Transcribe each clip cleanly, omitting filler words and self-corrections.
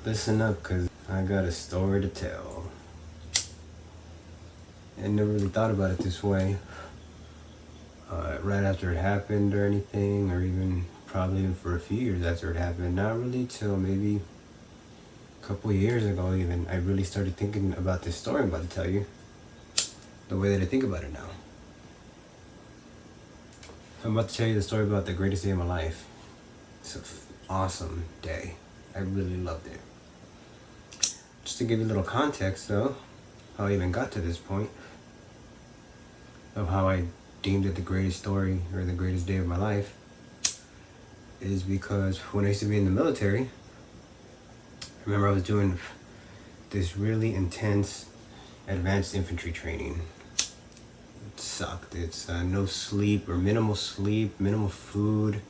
Listen up, cause I got a story to tell. I never really thought about it this way, right after it happened or anything, or even probably even for a few years after it happened. Not really till maybe a couple years ago even, I really started thinking about this story I'm about to tell you, the way that I think about it now. I'm about to tell you the story about the greatest day of my life. It's an awesome day. I really loved it. Just to give you a little context though, how I even got to this point of how I deemed it the greatest story or the greatest day of my life, is because when I used to be in the military, I remember I was doing this really intense advanced infantry training. It sucked. It's no sleep or minimal sleep, minimal food.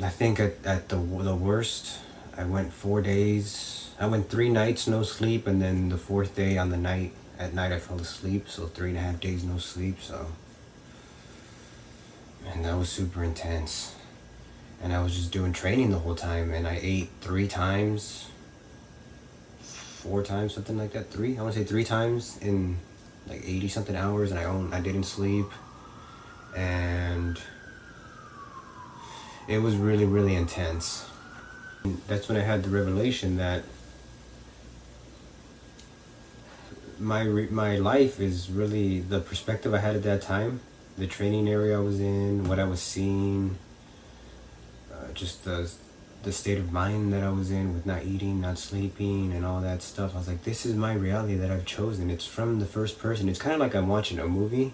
I think at the worst, I went 4 days. I went 3 nights no sleep, and then the 4th day at night I fell asleep. So 3.5 days no sleep. So, and that was super intense. And I was just doing training the whole time, and I ate 3 times, 4 times, something like that. I want to say 3 times in like 80 something hours, and I didn't sleep, and it was really, really intense. And that's when I had the revelation that my life is really the perspective I had at that time, the training area I was in, what I was seeing, just the state of mind that I was in with not eating, not sleeping, and all that stuff. I was like, this is my reality that I've chosen. It's from the first person. It's kind of like I'm watching a movie,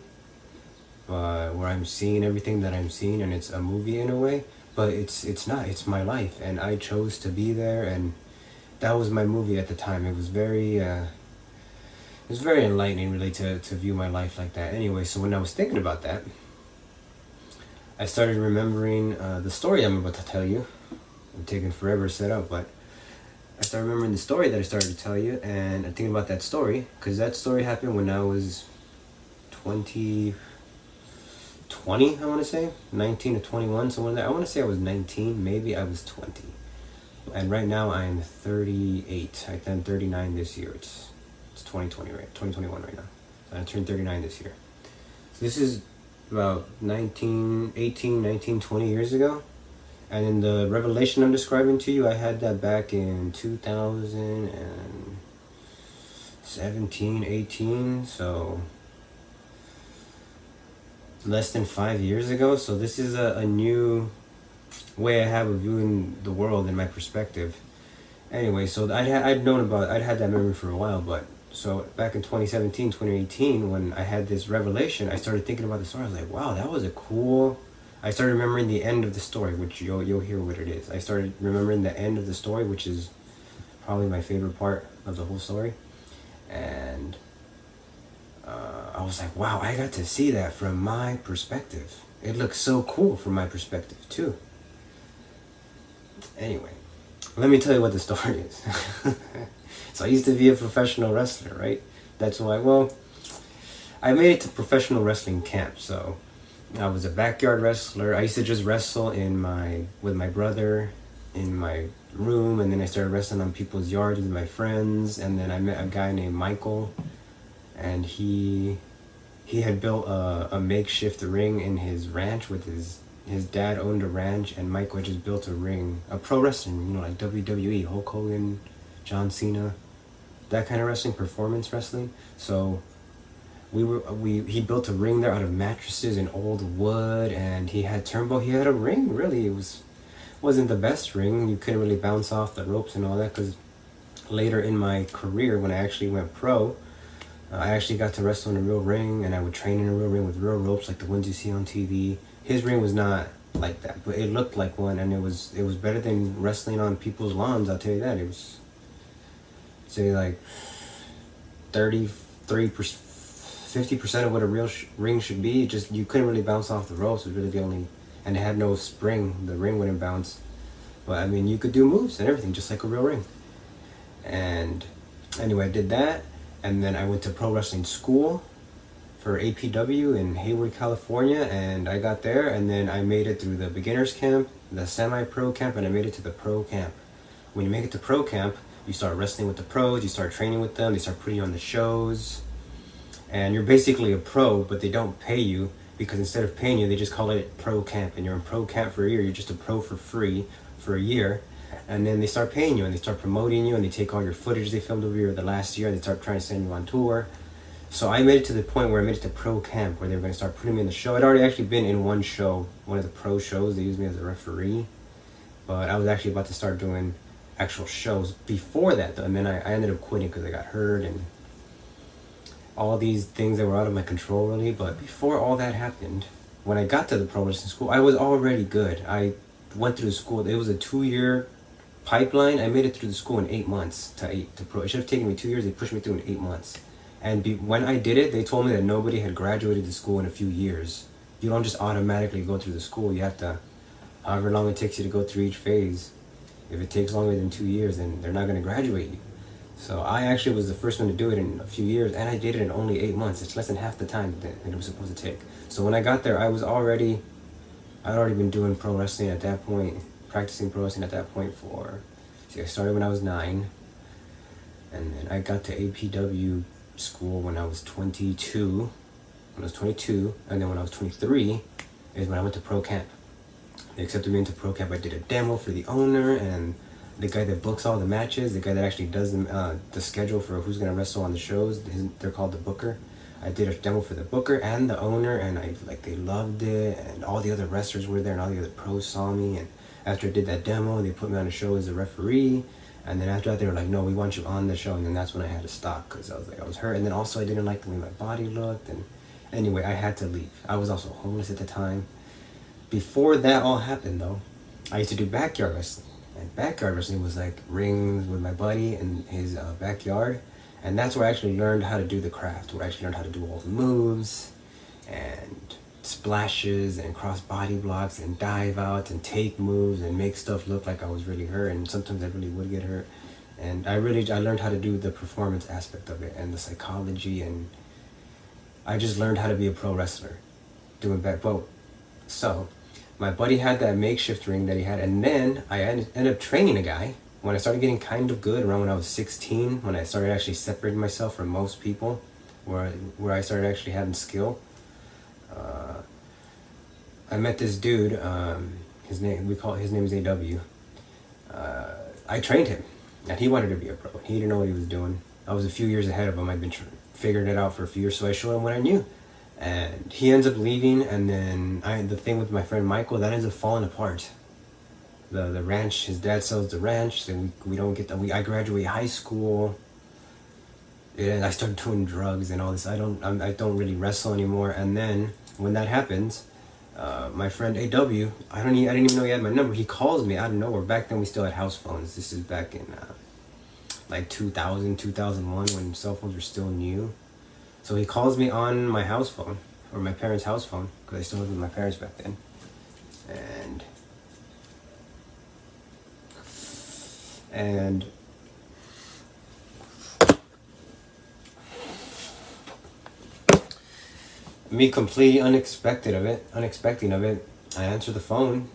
where I'm seeing everything that I'm seeing, and it's a movie in a way, but it's not. It's my life, and I chose to be there, and that was my movie at the time. It was very enlightening, really, to view my life like that. Anyway, so when I was thinking about that, I started remembering the story I'm about to tell you. I'm taking forever to set up, but I started remembering the story that I started to tell you, and I'm thinking about that story, because that story happened when I was 20, I want to say, 19 to 21, so when I want to say I was 19, maybe I was 20. And right now I am 38. I turned 39 this year. It's 2020, right? 2021 right now. So I turned 39 this year. So this is about 18, 20 years ago. And in the revelation I'm describing to you, I had that back in 2017, 18, so less than 5 years ago. So this is a new way I have of viewing the world and my perspective. Anyway, so I'd had that memory for a while, but so back in 2017, 2018, when I had this revelation, I started thinking about the story. I was like, wow, that was I started remembering the end of the story, which you'll hear what it is. I started remembering the end of the story, which is probably my favorite part of the whole story. And I was like, wow, I got to see that from my perspective. It looks so cool from my perspective, too. Anyway, let me tell you what the story is. So I used to be a professional wrestler, right? That's why, I made it to professional wrestling camp, so I was a backyard wrestler. I used to just wrestle with my brother in my room, and then I started wrestling on people's yards with my friends, and then I met a guy named Michael, and he had built a makeshift ring in his ranch with his dad owned a ranch, and Michael had just built a ring, a pro wrestling, like WWE, Hulk Hogan, John Cena, that kind of wrestling, performance wrestling. So he built a ring there out of mattresses and old wood, and he had a ring, really. Wasn't the best ring. You couldn't really bounce off the ropes and all that, because later in my career, when I actually went pro, I actually got to wrestle in a real ring, and I would train in a real ring with real ropes like the ones you see on TV. His ring was not like that, but it looked like one, and it was better than wrestling on people's lawns, I'll tell you that. It was, say, like 50% of what a real ring should be. Just, you couldn't really bounce off the ropes. It was really the only, and it had no spring. The ring wouldn't bounce, but I mean, you could do moves and everything just like a real ring. And anyway, I did that, and then I went to pro wrestling school for APW in Hayward, California, and I got there, and then I made it through the beginners camp, the semi-pro camp, and I made it to the pro camp. when you make it to pro camp, you start wrestling with the pros, you start training with them, they start putting you on the shows, and you're basically a pro, but they don't pay you, because instead of paying you, they just call it pro camp, and you're in pro camp for a year. You're just a pro for free for a year, and then they start paying you, and they start promoting you, and they take all your footage they filmed over here the last year, and they start trying to send you on tour. So I made it to the point where I made it to pro camp, where they were going to start putting me in the show. I'd already actually been in one show, one of the pro shows. They used me as a referee, but I was actually about to start doing actual shows before that, though. And then I ended up quitting because I got hurt and all these things that were out of my control, really. But before all that happened, when I got to the pro wrestling school, I was already good. I went through the school. It was a 2-year pipeline. I made it through the school in 8 months to pro. It should have taken me 2 years. They pushed me through in 8 months. And when I did it, they told me that nobody had graduated the school in a few years. You don't just automatically go through the school. You have to, however long it takes you to go through each phase. If it takes longer than 2 years, then they're not going to graduate you. So I actually was the first one to do it in a few years, and I did it in only 8 months. It's less than half the time that it was supposed to take. So when I got there, I'd already been doing pro wrestling at that point, practicing pro wrestling at that point I started when I was 9, and then I got to APW school when I was 22, and then when I was 23 is when I went to pro camp. They accepted me into pro camp. I did a demo for the owner and the guy that books all the matches, the guy that actually does the schedule for who's going to wrestle on the shows. They're called the booker. I did a demo for the booker and the owner, and they loved it, and all the other wrestlers were there, and all the other pros saw me. And after I did that demo, they put me on a show as a referee. And then after that, they were like, no, we want you on the show. And then that's when I had to stop, because I was hurt. And then also I didn't like the way my body looked. And anyway, I had to leave. I was also homeless at the time. Before that all happened, though, I used to do backyard wrestling. And backyard wrestling was like rings with my buddy in his backyard. And that's where I actually learned how to do the craft, where I actually learned how to do all the moves and splashes and cross body blocks and dive outs and take moves and make stuff look like I was really hurt, and sometimes I really would get hurt. And I learned how to do the performance aspect of it and the psychology, and I just learned how to be a pro wrestler doing so my buddy had that makeshift ring that he had, and then I ended up training a guy when I started getting kind of good around when I was 16, when I started actually separating myself from most people, where I started actually having skill. I met this dude, his name is AW. I trained him, and he wanted to be a pro. He didn't know what he was doing. I was a few years ahead of him. I'd been figuring it out for a few years, so I showed him what I knew. And he ends up leaving, and then the thing with my friend Michael, that ends up falling apart. The ranch, his dad sells the ranch, and we don't get I graduate high school, and I start doing drugs and all this. I don't really wrestle anymore. And then when that happens, my friend AW, I didn't even know he had my number. He calls me out of nowhere. Back then we still had house phones. This is back in like 2000, 2001, when cell phones were still new. So he calls me on my house phone, or my parents' house phone, because I still lived with my parents back then. And me completely unexpecting of it, I answer the phone,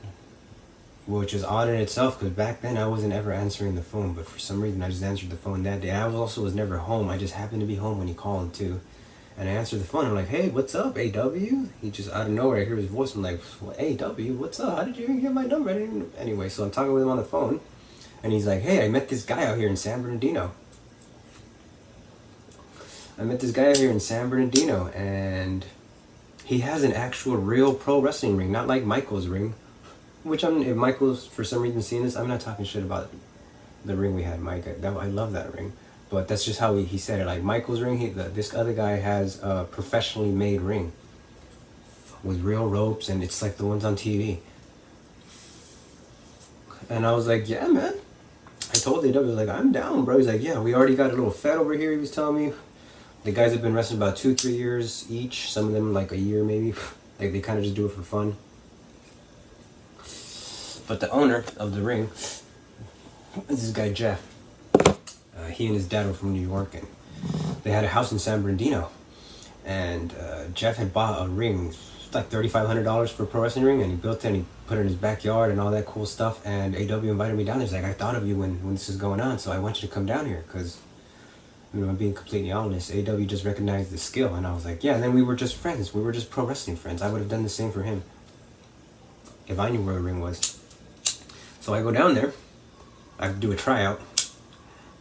which is odd in itself, because back then I wasn't ever answering the phone, but for some reason I just answered the phone that day. I was never home. I just happened to be home when he called too. And I answered the phone. I'm like, hey, what's up, AW? He just, out of nowhere, I hear his voice. I'm like, AW, what's up? How did you even get my number? Anyway, so I'm talking with him on the phone. And he's like, hey, I met this guy out here in San Bernardino. And he has an actual real pro wrestling ring, not like Michael's ring. Which if Michael's for some reason seeing this, I'm not talking shit about the ring we had, Mike. I love that ring. But that's just how he said it. Like Michael's ring, this other guy has a professionally made ring with real ropes, and it's like the ones on TV. And I was like, yeah, man. I told AW, I was like, I'm down, bro. He's like, yeah, we already got a little fed over here, he was telling me. The guys have been wrestling about 2-3 years each. Some of them like a year maybe. Like they kind of just do it for fun. But the owner of the ring is this guy, Jeff. He and his dad were from New York, and they had a house in San Bernardino. And Jeff had bought a ring like $3,500 for a pro wrestling ring, and he built it and he put it in his backyard and all that cool stuff. And AW invited me down there. He's like, I thought of you when this is going on, so I want you to come down here because, you know, I'm being completely honest. AW just recognized the skill, and I was like, yeah. And then we were just friends. We were just pro wrestling friends. I would have done the same for him if I knew where the ring was. So I go down there. I do a tryout.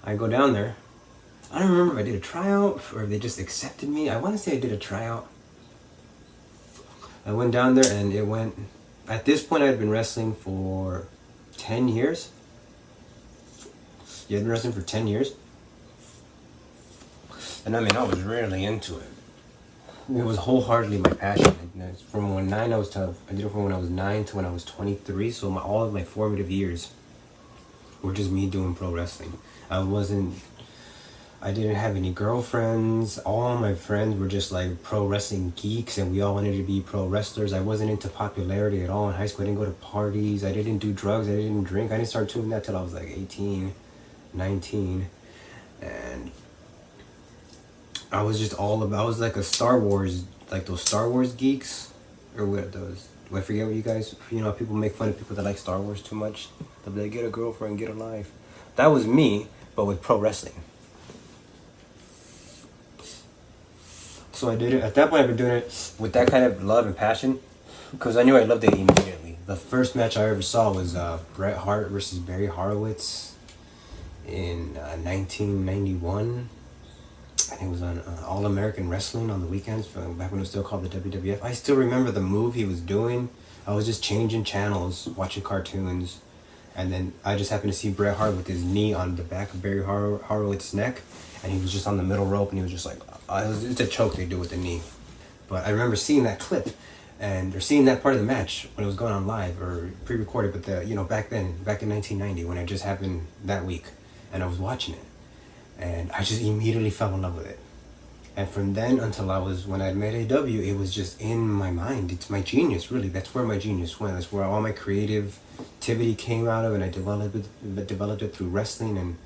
I go down there. I don't remember if I did a tryout or if they just accepted me. I want to say I did a tryout. I went down there and it went... At this point, I had been wrestling for 10 years. Yeah, I'd been wrestling for 10 years. And I mean, I was really into it. It was wholeheartedly my passion. From when I did it from when I was 9 to when I was 23. So all of my formative years were just me doing pro wrestling. I didn't have any girlfriends. All my friends were just like pro wrestling geeks, and we all wanted to be pro wrestlers. I wasn't into popularity at all in high school. I didn't go to parties. I didn't do drugs. I didn't drink. I didn't start doing that till I was like 18, 19. And I was just I was like a Star Wars, like those Star Wars geeks, or what those, do I forget what you guys, you know, people make fun of people that like Star Wars too much. They'll be like, get a girlfriend, get a life. That was me, but with pro wrestling. So I did it, at that point I've been doing it with that kind of love and passion, because I knew I loved it immediately. The first match I ever saw was Bret Hart versus Barry Horowitz in 1991. I think it was on All American Wrestling on the weekends, from back when it was still called the WWF. I still remember the move he was doing. I was just changing channels, watching cartoons, and then I just happened to see Bret Hart with his knee on the back of Barry Horowitz's neck, and he was just on the middle rope, and he was just like, it's a choke they do with the knee. But I remember seeing that clip, or seeing that part of the match when it was going on live or pre-recorded, but back in 1990, when it just happened that week, and I was watching it, and I just immediately fell in love with it. And from then until when I met AW, it was just in my mind. It's my genius, really. That's where my genius went. That's where all my creativity came out of, and I developed it through wrestling. And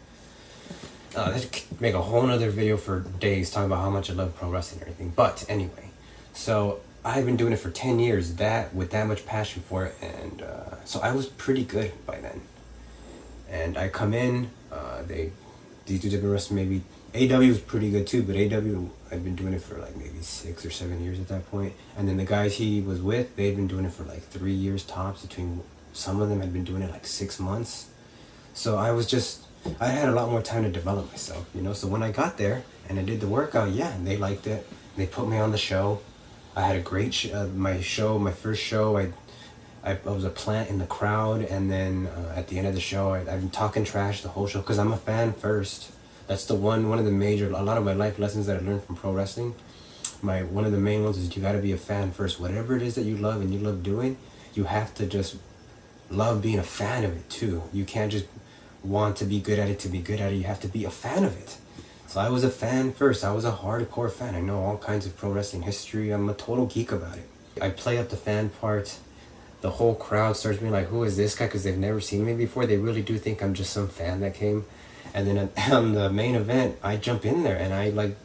that could make a whole nother video for days talking about how much I love pro wrestling and everything. But anyway, so I've been doing it for 10 years, with that much passion for it, and so I was pretty good by then. And I come in, these dudes have been wrestling maybe... AW was pretty good too, but AW had been doing it for like maybe 6 or 7 years at that point. And then the guys he was with, they'd been doing it for like 3 years tops. Some of them had been doing it like 6 months. So I had a lot more time to develop myself, you know. So when I got there and I did the workout, yeah, they liked it. They put me on the show. I had a great my first show. I was a plant in the crowd, and then at the end of the show, I've been talking trash the whole show because I'm a fan first. That's one of the a lot of my life lessons that I learned from pro wrestling. One of the main ones is you got to be a fan first. Whatever it is that you love and you love doing, you have to just love being a fan of it too. You can't just want to be good at it to be good at it. You have to be a fan of it. So I was a fan first. I was a hardcore fan. I know all kinds of pro wrestling history. I'm a total geek about it. I play up the fan part. The whole crowd starts being like, who is this guy? Because they've never seen me before. They really do think I'm just some fan that came. And then on the main event, I jump in there and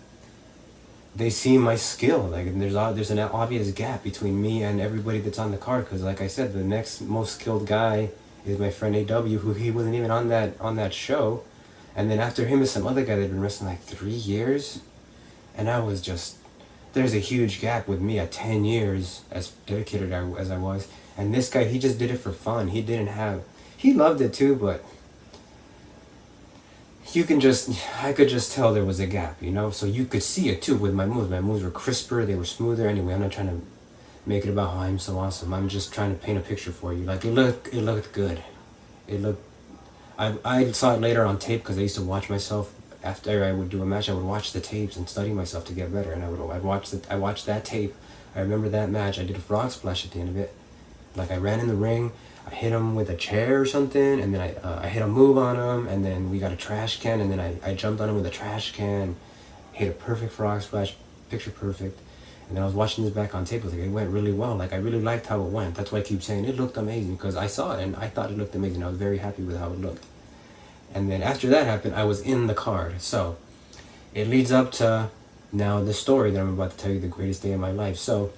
they see my skill. Like, there's an obvious gap between me and everybody that's on the card. Because like I said, the next most skilled guy is my friend AW, who he wasn't even on that show. And then after him is some other guy that had been wrestling like 3 years. And I was just, there's a huge gap with me at 10 years, as dedicated as I was. And this guy, he just did it for fun. He loved it too, but I could just tell there was a gap, you know? So you could see it too with my moves. My moves were crisper, they were smoother. Anyway, I'm not trying to make it about how I'm so awesome. I'm just trying to paint a picture for you. Like, it looked good. I saw it later on tape because I used to watch myself. After I would do a match, I would watch the tapes and study myself to get better. And I watched that tape. I remember that match. I did a frog splash at the end of it. Like, I ran in the ring, I hit him with a chair or something, and then I hit a move on him, and then we got a trash can, and then I jumped on him with a trash can, hit a perfect frog splash, picture perfect. And then I was watching this back on tape. It went really well. Like, I really liked how it went. That's why I keep saying it looked amazing, because I saw it and I thought it looked amazing. I was very happy with how it looked. And then after that happened, I was in the card. So it leads up to now the story that I'm about to tell you, the greatest day of my life. So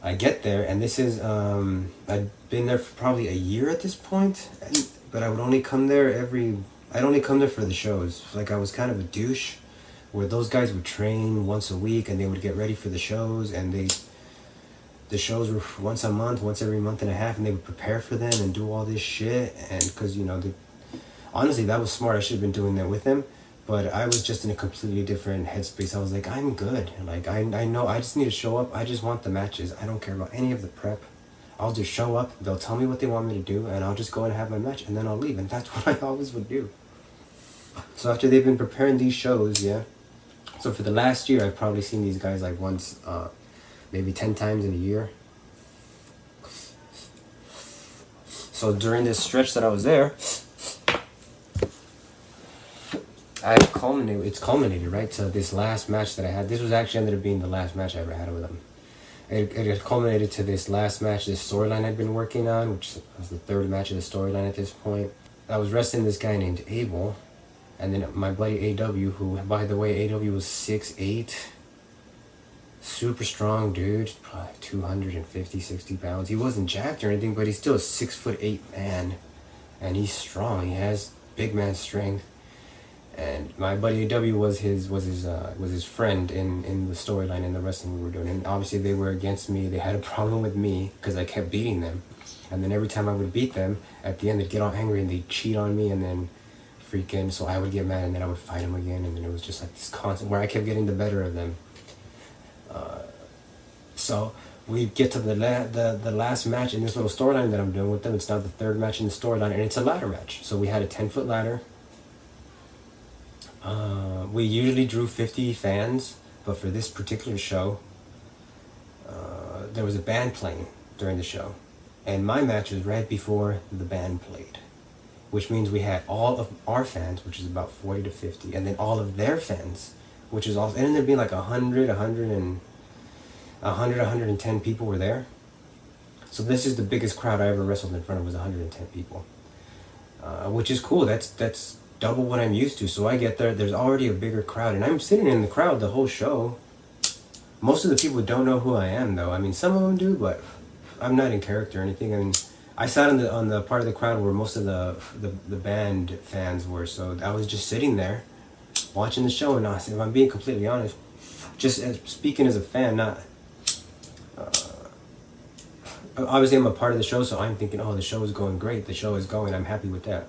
I get there, and this is I'd been there for probably a year at this point, but I would only come there I'd only come there for the shows. Like, I was kind of a douche, where those guys would train once a week, and they would get ready for the shows, and the shows were once a month, once every month and a half, and they would prepare for them and do all this shit. And because, you know, honestly, that was smart. I should have been doing that with them, but I was just in a completely different headspace. I was like, I'm good. Like, I know I just need to show up. I just want the matches. I don't care about any of the prep. I'll just show up. They'll tell me what they want me to do, and I'll just go and have my match, and then I'll leave. And that's what I always would do. So after they've been preparing these shows, yeah. So for the last year, I've probably seen these guys like once, maybe 10 times in a year. So during this stretch that I was there, it's culminated, right? So this last match that I had, this was actually ended up being the last match I ever had with them. It had culminated to this last match, this storyline I'd been working on, which was the third match of the storyline at this point. I was wrestling this guy named Abel, and then my buddy AW, who, by the way, AW was 6'8", super strong dude, probably 250, 60 pounds. He wasn't jacked or anything, but he's still a 6'8" man, and he's strong. He has big man strength. And my buddy AW was his friend in the storyline in the wrestling we were doing. And obviously they were against me. They had a problem with me because I kept beating them. And then every time I would beat them, at the end they'd get all angry and they'd cheat on me, and then freaking, so I would get mad, and then I would fight them again, and then it was just like this constant where I kept getting the better of them. So we get to the last match in this little storyline that I'm doing with them. It's now the third match in the storyline, and it's a ladder match. So we had a 10-foot ladder. We usually drew 50 fans, but for this particular show, there was a band playing during the show, and my match was right before the band played, which means we had all of our fans, which is about 40 to 50, and then all of their fans, which is also, and there'd be like 110 people were there. So this is the biggest crowd I ever wrestled in front of, was 110 people, which is cool. That's double what I'm used to. So I get there, there's already a bigger crowd, and I'm sitting in the crowd the whole show. Most of the people don't know who I am, though. I mean, some of them do, but I'm not in character or anything. I mean, I sat on the part of the crowd where most of the band fans were, so I was just sitting there watching the show. And if I'm being completely honest, just speaking as a fan, not obviously I'm a part of the show, so I'm thinking, oh, the show is going great, the show is going, I'm happy with that.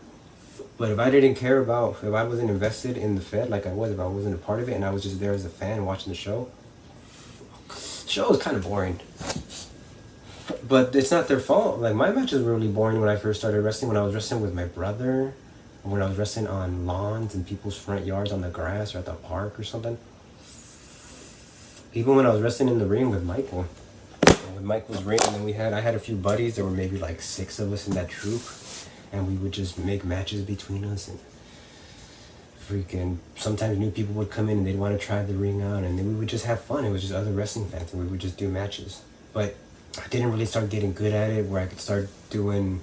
But if I didn't care about, if I wasn't invested in the Fed like I was, if I wasn't a part of it and I was just there as a fan watching the show was kind of boring. But it's not their fault. Like, my matches were really boring when I first started wrestling, when I was wrestling with my brother, or when I was wrestling on lawns in people's front yards on the grass or at the park or something. Even when I was wrestling in the ring with Michael, with Michael's ring, and then I had a few buddies. There were maybe like 6 of us in that troupe, and we would just make matches between us, and freaking sometimes new people would come in and they'd want to try the ring out, and then we would just have fun. It was just other wrestling fans, and we would just do matches. But I didn't really start getting good at it where I could start doing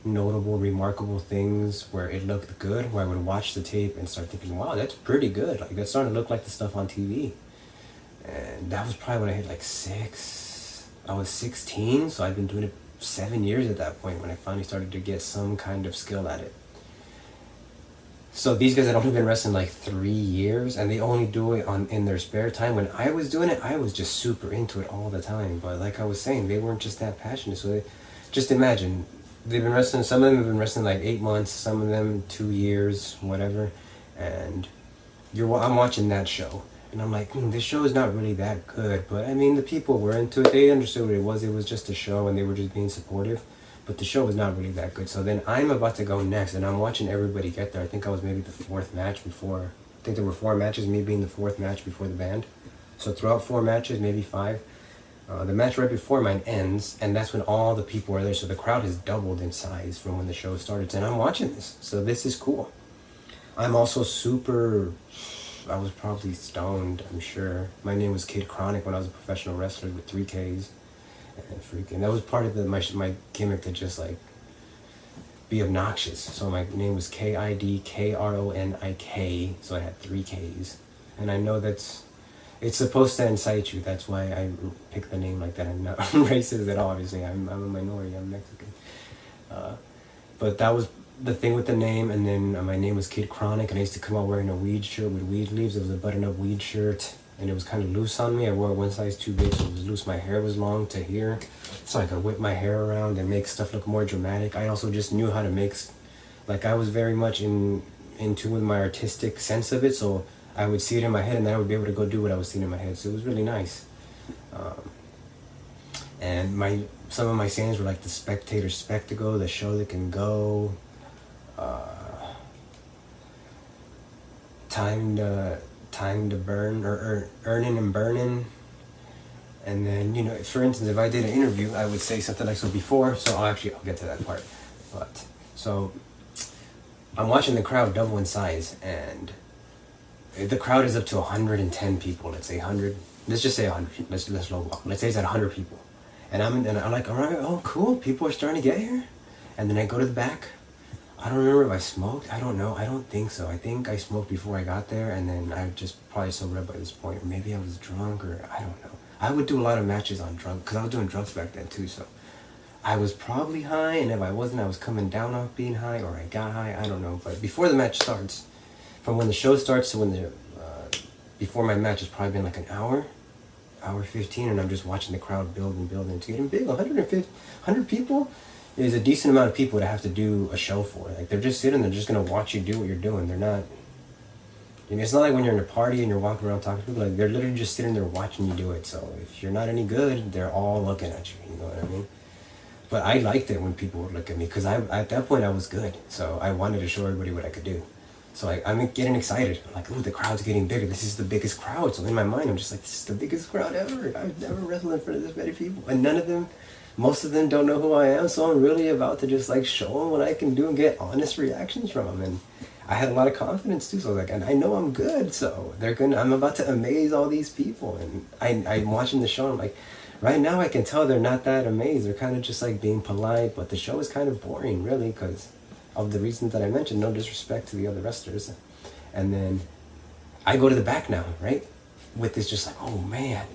notable, remarkable things where it looked good, where I would watch the tape and start thinking, wow, that's pretty good. Like, that's starting to look like the stuff on TV. And that was probably when I hit like 6. I was 16, so I'd been doing it 7 years at that point when I finally started to get some kind of skill at it. So these guys had only been wrestling like 3 years, and they only do it in their spare time. When I was doing it, I was just super into it all the time. But like I was saying, they weren't just that passionate. So just imagine, they've been wrestling, some of them have been wrestling like 8 months, some of them 2 years, whatever. And I'm watching that show, and I'm like, this show is not really that good. But I mean, the people were into it. They understood what it was. It was just a show, and they were just being supportive. But the show was not really that good. So then I'm about to go next, and I'm watching everybody get there. I think I was maybe the 4th match before. I think there were 4 matches, me being the 4th match before the band. So throughout 4 matches, maybe 5. The match right before mine ends, and that's when all the people are there. So the crowd has doubled in size from when the show started. And I'm watching this. So this is cool. I'm also I was probably stoned, I'm sure. My name was Kid Chronic when I was a professional wrestler with 3 Ks. And freaking, that was part of my gimmick, to just like be obnoxious. So my name was KIDKRONIK, so I had 3 Ks. And I know that's It's supposed to incite you. That's why I picked the name like that. I'm not racist at all. Obviously, I'm a minority. I'm Mexican. But that was the thing with the name. And then my name was Kid Chronic, and I used to come out wearing a weed shirt with weed leaves. It was a button-up weed shirt, and it was kind of loose on me. I wore it one size too big, so it was loose. My hair was long to here, so I could whip my hair around and make stuff look more dramatic. I also just knew how to make, like, I was very much in tune with my artistic sense of it, so I would see it in my head, and then I would be able to go do what I was seeing in my head. So it was really nice. And some of my sayings were like the spectator spectacle, the show that can go, time to burn, or earning and burning. And then, you know, for instance, if I did an interview, I would say something like, so before, so I'll get to that part. But so I'm watching the crowd double in size, and the crowd is up to 110 people. Let's say 100. Let's just say 100. Let's lowball. Let's say it's at 100 people. And I'm like, all right, oh, cool. People are starting to get here. And then I go to the back. I don't remember if I smoked. I don't know. I don't think so. I think I smoked before I got there, and then I just probably sobered up by this point. Or maybe I was drunk, or I don't know. I would do a lot of matches on drugs, because I was doing drugs back then too. So I was probably high, and if I wasn't, I was coming down off being high, or I got high. I don't know. But before the match starts, from when the show starts to when before my match, it's probably been like an hour 15, and I'm just watching the crowd build and build, and it's getting big. 100 people is a decent amount of people to have to do a show for. Like, they're just sitting, they're just gonna watch you do what you're doing. They're not, I mean, it's not like when you're in a party and you're walking around talking to people. Like, they're literally just sitting there watching you do it. So if you're not any good, they're all looking at you. You know what I mean? But I liked it when people would look at me, because at that point I was good. So I wanted to show everybody what I could do. So I'm getting excited. I'm like, ooh, the crowd's getting bigger. This is the biggest crowd. So in my mind, I'm just like, this is the biggest crowd ever. I've never wrestled in front of this many people. And most of them don't know who I am. So I'm really about to just like show them what I can do and get honest reactions from them. And I had a lot of confidence too. So like, and I know I'm good. So I'm about to amaze all these people. And I'm watching the show, and I'm like, right now I can tell they're not that amazed. They're kind of just like being polite, but the show is kind of boring, really, because of the reasons that I mentioned. No disrespect to the other wrestlers. And then I go to the back now, right? With this just like, oh man,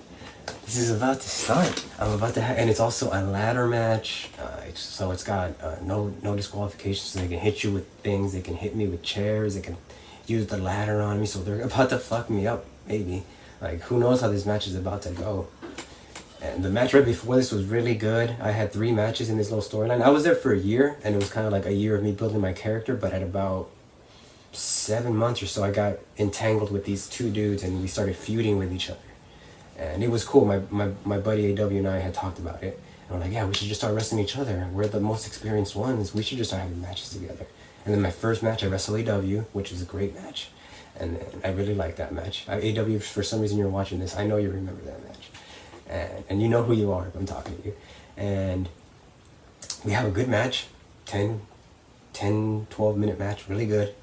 this is about to start. I'm about to and it's also a ladder match. So it's got no disqualifications. So they can hit you with things. They can hit me with chairs. They can use the ladder on me. So they're about to fuck me up, maybe. Like, who knows how this match is about to go. And the match right before this was really good. I had 3 matches in this little storyline. I was there for a year, and it was kind of like a year of me building my character, but at about 7 months or so, I got entangled with these 2 dudes, and we started feuding with each other. And it was cool. My buddy AW and I had talked about it. And we're like, yeah, we should just start wrestling each other. We're the most experienced ones. We should just start having matches together. And then my first match, I wrestled AW, which was a great match. And then I really liked that match. AW, for some reason you're watching this, I know you remember that match. And you know who you are if I'm talking to you. And we have a good match, 10, 12 minute match, really good.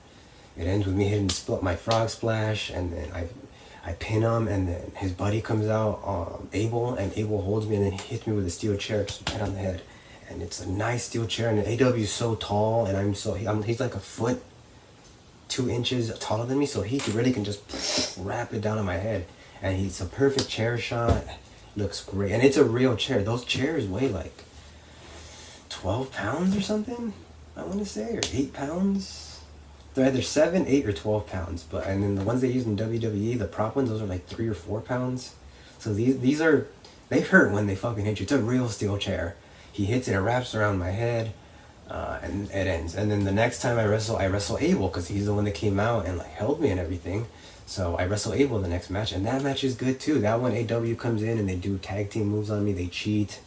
It ends with me hitting my frog splash, and then I pin him, and then his buddy comes out, Abel, and Abel holds me, and then he hits me with a steel chair, just right on the head. And it's a nice steel chair, and AW is so tall, and he's like a foot, 2 inches taller than me, so he really can just wrap it down on my head. And he's a perfect chair shot. Looks great. And it's a real chair. Those chairs weigh like 12 pounds or something, I want to say, or 8 pounds. They're either 7, 8, or 12 pounds. And then the ones they use in WWE, the prop ones, those are like 3 or 4 pounds. So these are, they hurt when they fucking hit you. It's a real steel chair. He hits it, it wraps around my head, and it ends. And then the next time I wrestle Abel, because he's the one that came out and like held me and everything. So I wrestle Abel the next match, and that match is good too. That one, AW comes in and they do tag team moves on me. They cheat.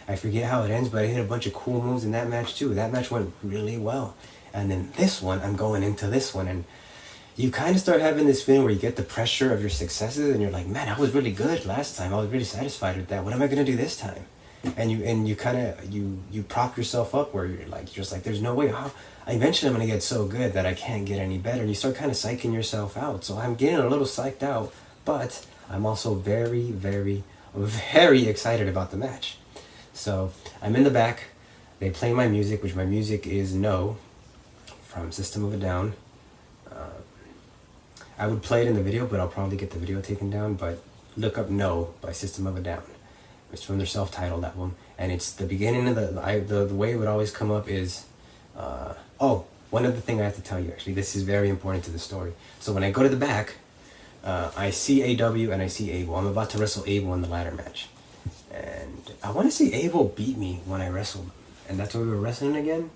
I forget how it ends, but I hit a bunch of cool moves in that match too. That match went really well. And then this one, I'm going into this one, and you kind of start having this feeling where you get the pressure of your successes, and you're like, man, I was really good last time. I was really satisfied with that. What am I gonna do this time? And you kind of you prop yourself up where you're just like, there's no way. Eventually I'm gonna get so good that I can't get any better. And you start kind of psyching yourself out. So I'm getting a little psyched out, but I'm also very, very, very excited about the match. So I'm in the back. They play my music, which my music is No from System of a Down. I would play it in the video, but I'll probably get the video taken down. But look up No by System of a Down. It's from their self-titled album, and it's the beginning of the way it would always come up is, one other thing I have to tell you, actually, this is very important to the story. So when I go to the back, I see AW and I see Abel. I'm about to wrestle Abel in the ladder match, and I want to say Abel beat me when I wrestled him, and that's why we were wrestling again.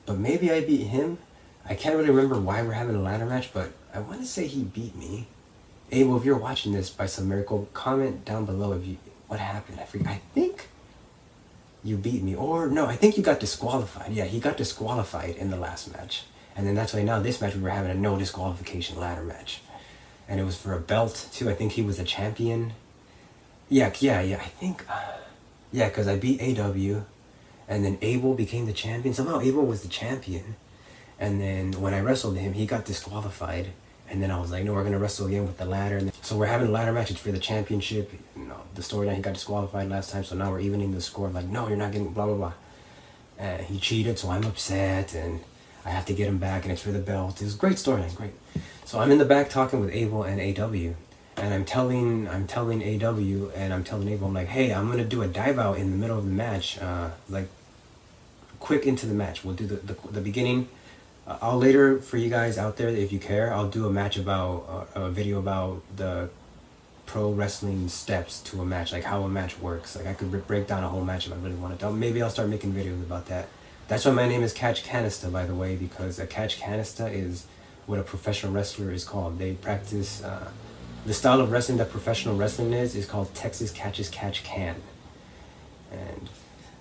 But maybe I beat him. I can't really remember why we're having a ladder match, but I want to say he beat me. Abel, if you're watching this by some miracle, comment down below if you what happened. I think you beat me, or no, I think you got disqualified. Yeah, he got disqualified in the last match, and then that's why now this match we were having a no disqualification ladder match, and it was for a belt too. I think he was the champion. Yeah. I think, yeah, because I beat AW, and then Abel became the champion. Somehow Abel was the champion, and then when I wrestled him, he got disqualified. And then I was like, no, we're going to wrestle again with the ladder. And so we're having a ladder match. It's for the championship. You know, the storyline, he got disqualified last time. So now we're evening the score. I'm like, no, you're not getting blah, blah, blah. And he cheated, so I'm upset. And I have to get him back. And it's for the belt. It was a great storyline, great. So I'm in the back talking with Abel and AW. And I'm telling AW and I'm telling Abel, I'm like, hey, I'm going to do a dive out in the middle of the match. Like, quick into the match. We'll do the beginning. I'll later, for you guys out there, if you care, I'll do a match about, a video about the pro wrestling steps to a match, like how a match works. Like I could break down a whole match if I really wanted to. Maybe I'll start making videos about that. That's why my name is Catch Canista, by the way, because a Catch Canista is what a professional wrestler is called. They practice, the style of wrestling that professional wrestling is called Texas Catches Catch Can. And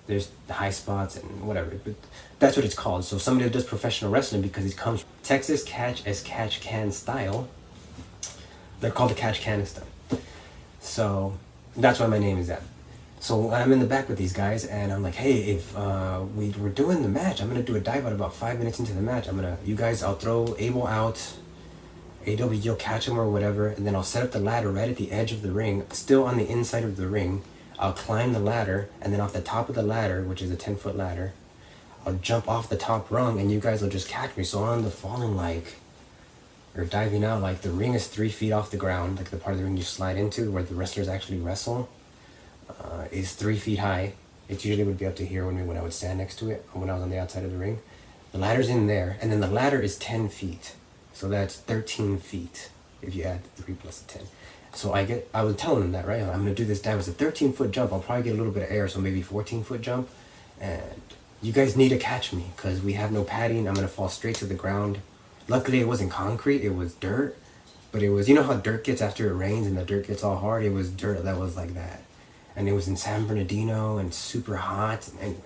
there's the high spots and whatever, but that's what it's called. So somebody that does professional wrestling, because it comes from Texas Catch as Catch Can style, they're called the Catch Canista. So that's why my name is that. So I'm in the back with these guys, and I'm like, hey, if we're doing the match, I'm gonna do a dive out about 5 minutes into the match. I'll throw Abel out, AW, you'll catch him or whatever, and then I'll set up the ladder right at the edge of the ring, still on the inside of the ring. I'll climb the ladder, and then off the top of the ladder, which is a 10-foot ladder, I'll jump off the top rung, and you guys will just catch me. So on the falling, like, or diving out, like, the ring is 3 feet off the ground, like the part of the ring you slide into, where the wrestlers actually wrestle, is 3 feet high. It usually would be up to here when I would stand next to it, when I was on the outside of the ring. The ladder's in there, and then the ladder is 10 feet. So that's 13 feet, if you add 3 plus 10. So I was telling them that, right? I'm gonna do this dive. It's a 13-foot jump. I'll probably get a little bit of air, so maybe 14-foot jump. And you guys need to catch me, because we have no padding. I'm gonna fall straight to the ground. Luckily, it wasn't concrete, it was dirt. But it was, you know how dirt gets after it rains and the dirt gets all hard? It was dirt that was like that. And it was in San Bernardino and super hot. Anyway.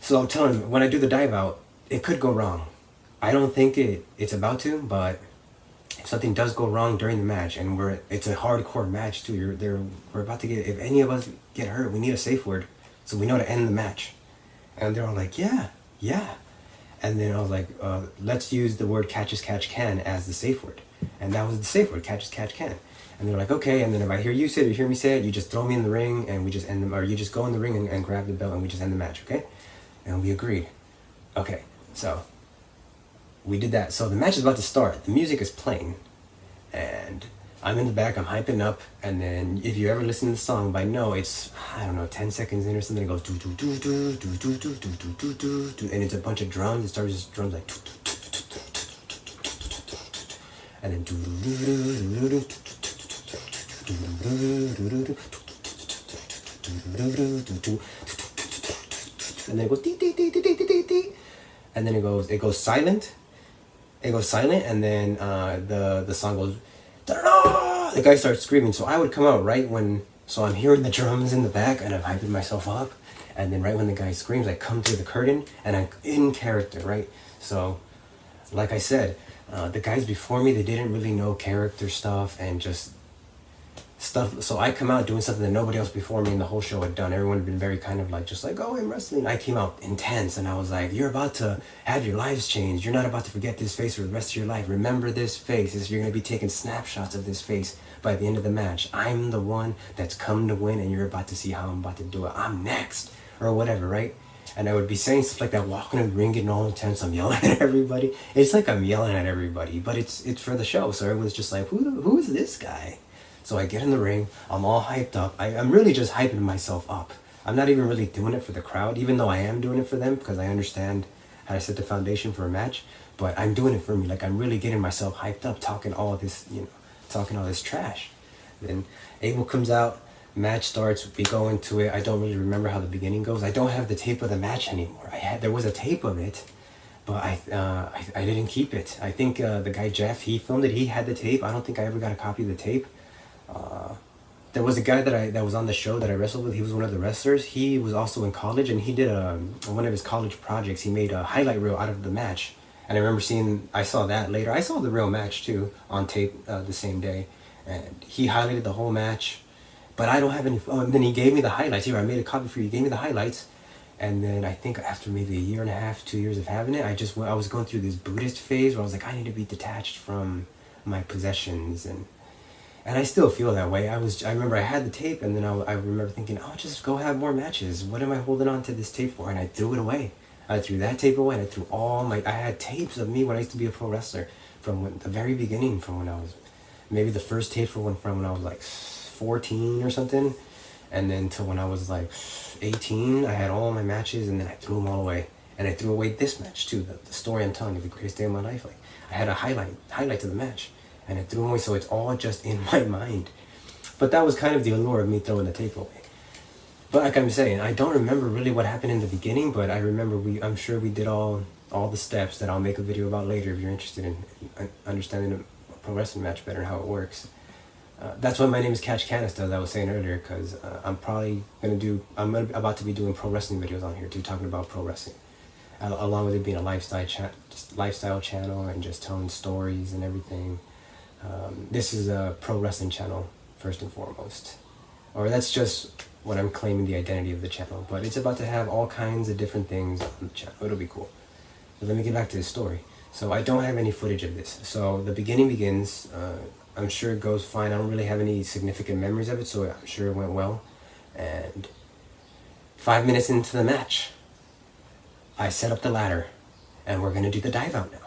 So I'm telling them, when I do the dive out, it could go wrong. I don't think it's about to, but if something does go wrong during the match, and it's a hardcore match too, we're about to get, if any of us get hurt, we need a safe word so we know to end the match. And they're all like, yeah. And then I was like, let's use the word catch as catch can as the safe word. And that was the safe word, catch as catch can. And they're like, okay. And then if I hear you say it or you hear me say it, you just throw me in the ring and we just end them, or you just go in the ring and grab the belt and we just end the match, okay? And we agreed. Okay, so we did that. So the match is about to start. The music is playing. And I'm in the back, I'm hyping up. And then if you ever listen to the song by No, it's, I don't know, 10 seconds in or something. It goes do do do do do do do do do do do, and it's a bunch of drums. It starts with drums like, and then do do do do do, and then it goes dee dee dee dee dee dee dee, and then it goes silent. It goes silent, and then the song goes, da-da-da! The guy starts screaming. So I would come out right when, so I'm hearing the drums in the back, and I'm hyping myself up, and then right when the guy screams, I come through the curtain, and I'm in character, right? So, like I said, the guys before me, they didn't really know character stuff and just stuff. So I come out doing something that nobody else before me in the whole show had done. Everyone had been very kind of like, just like, oh, I'm wrestling. I came out intense, and I was like, you're about to have your lives changed. You're not about to forget this face for the rest of your life. Remember this face. You're going to be taking snapshots of this face by the end of the match. I'm the one that's come to win, and you're about to see how I'm about to do it. I'm next, or whatever, right? And I would be saying stuff like that, walking in the ring, getting all intense. I'm yelling at everybody. It's like I'm yelling at everybody, but it's for the show. So everyone's just like, who is this guy? So I get in the ring, I'm all hyped up. I'm really just hyping myself up. I'm not even really doing it for the crowd, even though I am doing it for them because I understand how to set the foundation for a match. But I'm doing it for me. Like, I'm really getting myself hyped up, talking all this, talking all this trash. Then Abel comes out, match starts, we go into it. I don't really remember how the beginning goes. I don't have the tape of the match anymore. There was a tape of it, but I didn't keep it. I think the guy Jeff, he filmed it. He had the tape. I don't think I ever got a copy of the tape. There was a guy that was on the show that I wrestled with. He was one of the wrestlers. He was also in college, and he did one of his college projects. He made a highlight reel out of the match. And I remember I saw that later. I saw the real match too on tape the same day. And he highlighted the whole match. But I don't have any, and then he gave me the highlights. Here, I made a copy for you. He gave me the highlights. And then I think after maybe a year and a half, 2 years of having it, I was going through this Buddhist phase where I was like, I need to be detached from my possessions. And I still feel that way. I remember I had the tape, and then I remember thinking, oh, just go have more matches. What am I holding on to this tape for? And I threw it away. I threw that tape away, and I threw I had tapes of me when I used to be a pro wrestler from the very beginning, from when I was, maybe the first tape from when I was like 14 or something, and then to when I was like 18, I had all my matches, and then I threw them all away. And I threw away this match too, the story I'm telling you, the greatest day of my life. Like, I had a highlight to the match, and I threw them away, so it's all just in my mind. But that was kind of the allure of me throwing the tape away. But like I'm saying, I don't remember really what happened in the beginning, but I remember I'm sure we did all the steps that I'll make a video about later if you're interested in understanding a pro wrestling match better and how it works. That's why my name is Catch Canista, as I was saying earlier, because I'm about to be doing pro wrestling videos on here too, talking about pro wrestling, along with it being a lifestyle channel and just telling stories and everything. This is a pro wrestling channel first and foremost, or that's just what I'm claiming the identity of the channel. But it's about to have all kinds of different things on the channel. It'll be cool. But let me get back to the story. So I don't have any footage of this. So the beginning begins. I'm sure it goes fine. I don't really have any significant memories of it, so I'm sure it went well. And 5 minutes into the match, I set up the ladder, and we're gonna do the dive out now.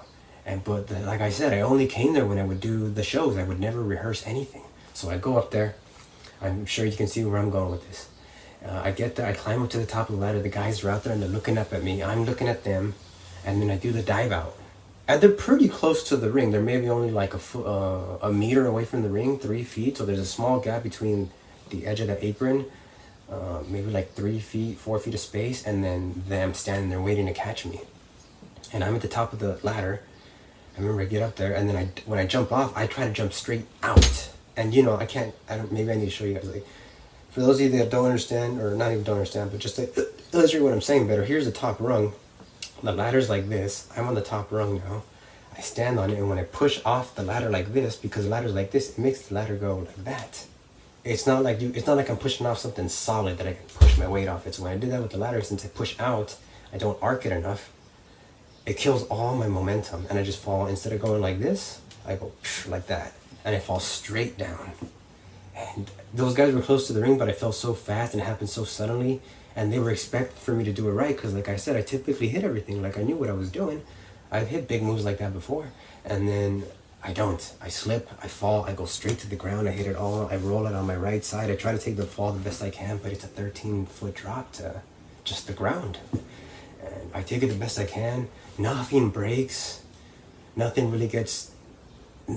But like I said, I only came there when I would do the shows. I would never rehearse anything. So I go up there. I'm sure you can see where I'm going with this. I get there, I climb up to the top of the ladder. The guys are out there and they're looking up at me. I'm looking at them, and then I do the dive out. And they're pretty close to the ring. They're maybe only like a meter away from the ring, 3 feet. So there's a small gap between the edge of the apron, maybe like 3 feet, 4 feet of space, and then them standing there waiting to catch me. And I'm at the top of the ladder. I remember I get up there, and then when I jump off, I try to jump straight out. And maybe I need to show you guys, like, for those of you that don't understand, or not even don't understand, but just to illustrate what I'm saying better, here's the top rung. The ladder's like this. I'm on the top rung now. I stand on it, and when I push off the ladder like this, because the ladder's like this, it makes the ladder go like that. It's not like I'm pushing off something solid that I can push my weight off. It's when I do that with the ladder, since I push out, I don't arc it enough, it kills all my momentum, and I just fall. Instead of going like this, I go like that, and I fall straight down. And those guys were close to the ring, but I fell so fast and it happened so suddenly, and they were expecting for me to do it right, because like I said, I typically hit everything. Like, I knew what I was doing. I've hit big moves like that before, and then I don't. I slip, I fall, I go straight to the ground, I hit it all, I roll it on my right side. I try to take the fall the best I can, but it's a 13-foot drop to just the ground. And I take it the best I can. Nothing breaks. Nothing really gets...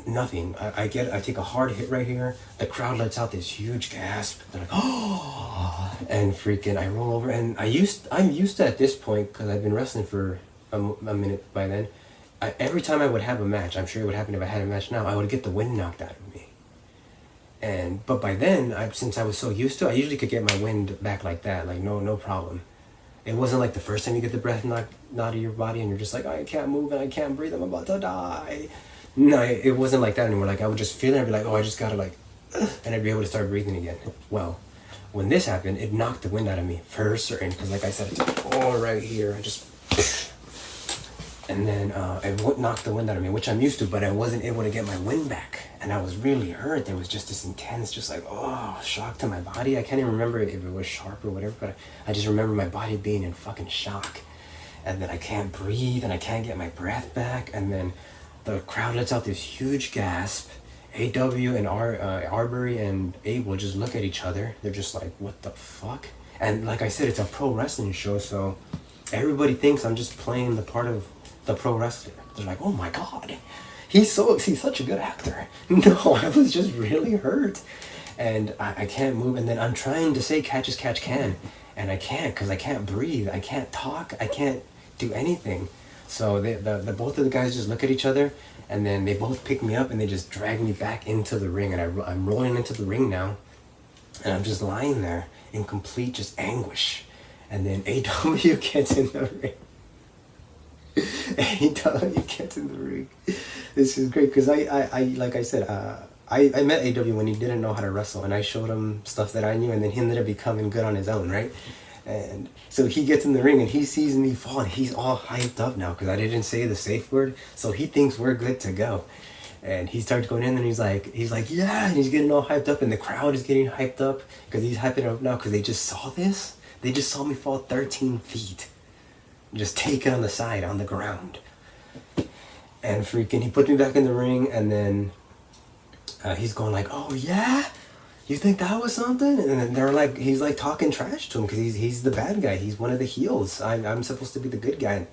Nothing. I take a hard hit right here. The crowd lets out this huge gasp. They're like, oh! And freaking, I roll over. And I'm used to, at this point, because I've been wrestling for a minute by then, every time I would have a match, I'm sure it would happen if I had a match now, I would get the wind knocked out of me. But by then, since I was so used to it, I usually could get my wind back like that, like no problem. It wasn't like the first time you get the breath knocked out of your body and you're just like, I can't move and I can't breathe, I'm about to die. No, it wasn't like that anymore. Like, I would just feel it and I'd be like, oh, I just gotta like, and I'd be able to start breathing again. Well, when this happened, it knocked the wind out of me for certain, because like I said, it's all right here. I just, and then it knocked the wind out of me, which I'm used to, but I wasn't able to get my wind back, and I was really hurt. There was just this intense, just like, oh, shock to my body. I can't even remember if it was sharp or whatever, but I just remember my body being in fucking shock, and then I can't breathe, and I can't get my breath back, and then the crowd lets out this huge gasp, AW and Arbery and Abe will just look at each other. They're just like, what the fuck? And like I said, it's a pro wrestling show, so everybody thinks I'm just playing the part of the pro wrestler. They're like, oh my god, he's such a good actor. No, I was just really hurt. And I can't move, and then I'm trying to say catch as catch can, and I can't because I can't breathe, I can't talk, I can't do anything. So the both of the guys just look at each other, and then they both pick me up and they just drag me back into the ring, and I'm rolling into the ring now, and I'm just lying there in complete just anguish. And then AW gets in the ring. AW gets in the ring. This is great because I like I said, I met AW when he didn't know how to wrestle, and I showed him stuff that I knew, and then he ended up becoming good on his own, right? And so he gets in the ring and he sees me fall, and he's all hyped up now because I didn't say the safe word, so he thinks we're good to go. And he starts going in and he's like, yeah, and he's getting all hyped up, and the crowd is getting hyped up because he's hyping up now because they just saw this. They just saw me fall 13 feet, just take it on the side, on the ground. And freaking, he put me back in the ring, and then he's going like, oh yeah? You think that was something? And then they're like, he's like talking trash to him because he's the bad guy. He's one of the heels. I'm supposed to be the good guy.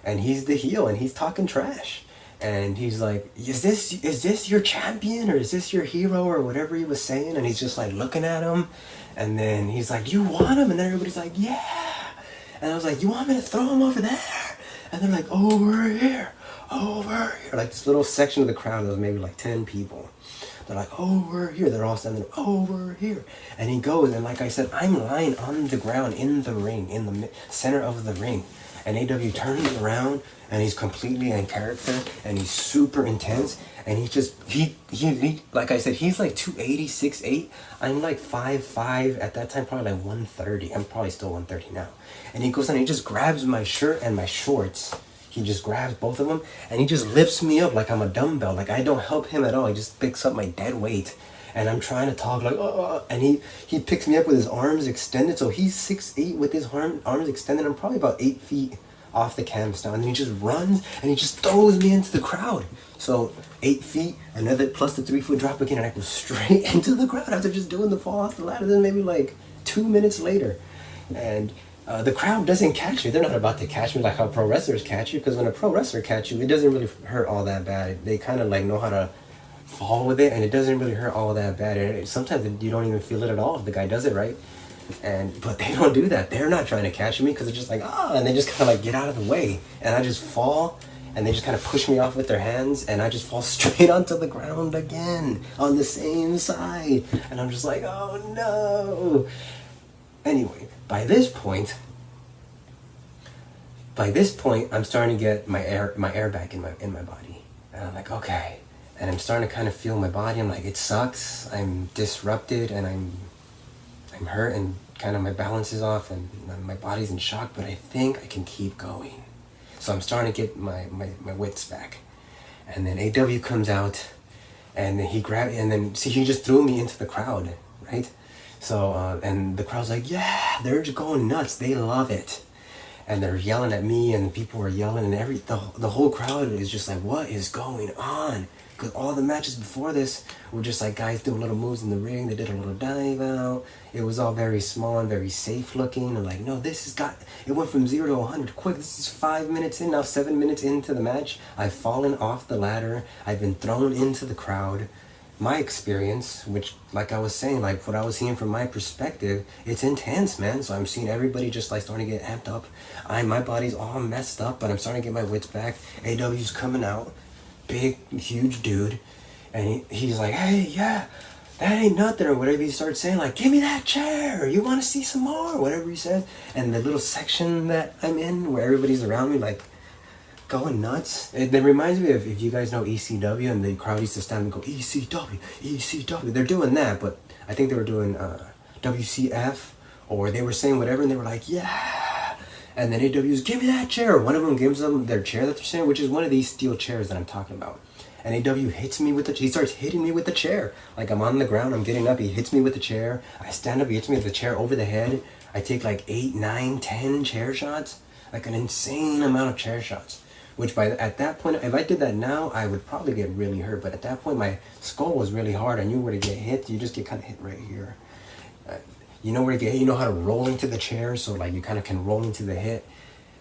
And he's the heel, and he's talking trash. And he's like, is this your champion, or is this your hero, or whatever he was saying? And he's just like looking at him. And then he's like, you want him? And then everybody's like, yeah. And I was like, you want me to throw him over there? And they're like, over here, over here. Like this little section of the crowd, there was maybe like 10 people. They're like, over here. They're all standing over here. And he goes, and like I said, I'm lying on the ground in the ring, in the center of the ring. And AW turns around, and he's completely in character, and he's super intense. And he like I said, he's like 280, 6'8". I'm like 5'5". At that time, probably like 130. I'm probably still 130 now. And he goes and he just grabs my shirt and my shorts. He just grabs both of them, and he just lifts me up like I'm a dumbbell. Like I don't help him at all. He just picks up my dead weight. And I'm trying to talk like, and he picks me up with his arms extended. So he's 6'8" with his arms extended. I'm probably about 8 feet off the canvas now. And then he just runs, and he just throws me into the crowd. So 8 feet, another plus the 3 foot drop again, and I go straight into the crowd after just doing the fall off the ladder. Then maybe like 2 minutes later. And the crowd doesn't catch you. They're not about to catch me like how pro wrestlers catch you, because when a pro wrestler catch you, it doesn't really hurt all that bad. They kind of like know how to fall with it, and it doesn't really hurt all that bad. And sometimes you don't even feel it at all if the guy does it right. But they don't do that. They're not trying to catch me because they're just like, and they just kind of like get out of the way, and I just fall, and they just kind of push me off with their hands, and I just fall straight onto the ground again on the same side, and I'm just like, oh no. Anyway, by this point, I'm starting to get my air back in my body, and I'm like, okay. And I'm starting to kind of feel my body. I'm like, it sucks. I'm disrupted, and I'm hurt, and kind of my balance is off, and my body's in shock. But I think I can keep going. So I'm starting to get my wits back. And then AW comes out, and then he just threw me into the crowd, right? So and the crowd's like, yeah, they're just going nuts. They love it. And they're yelling at me, and people are yelling, and the whole crowd is just like, what is going on? Because all the matches before this were just like guys doing little moves in the ring. They did a little dive out. It was all very small and very safe looking. And like, no, it went from 0 to 100 quick. This is 5 minutes in, now 7 minutes into the match. I've fallen off the ladder. I've been thrown into the crowd. My experience, which like I was saying, like what I was seeing from my perspective, it's intense, man. So I'm seeing everybody just like starting to get amped up. My body's all messed up, but I'm starting to get my wits back. AW's coming out. Big, huge dude, and he's like, hey, yeah, that ain't nothing, or whatever he starts saying, like, give me that chair, you want to see some more, whatever he says. And the little section that I'm in, where everybody's around me, like, going nuts, it reminds me of, if you guys know ECW, and the crowd used to stand and go, ECW, ECW, they're doing that, but I think they were doing WCF, or they were saying whatever, and they were like, yeah. And then AW's, give me that chair. One of them gives them their chair that they're saying, which is one of these steel chairs that I'm talking about. And AW hits me with he starts hitting me with the chair. Like I'm on the ground, I'm getting up, he hits me with the chair. I stand up, he hits me with the chair over the head. I take like 8, 9, 10 chair shots. Like an insane amount of chair shots. Which at that point, if I did that now, I would probably get really hurt. But at that point, my skull was really hard. I knew where to get hit. You just get kind of hit right here. You know where to get hit. You know how to roll into the chair. So like you kind of can roll into the hit.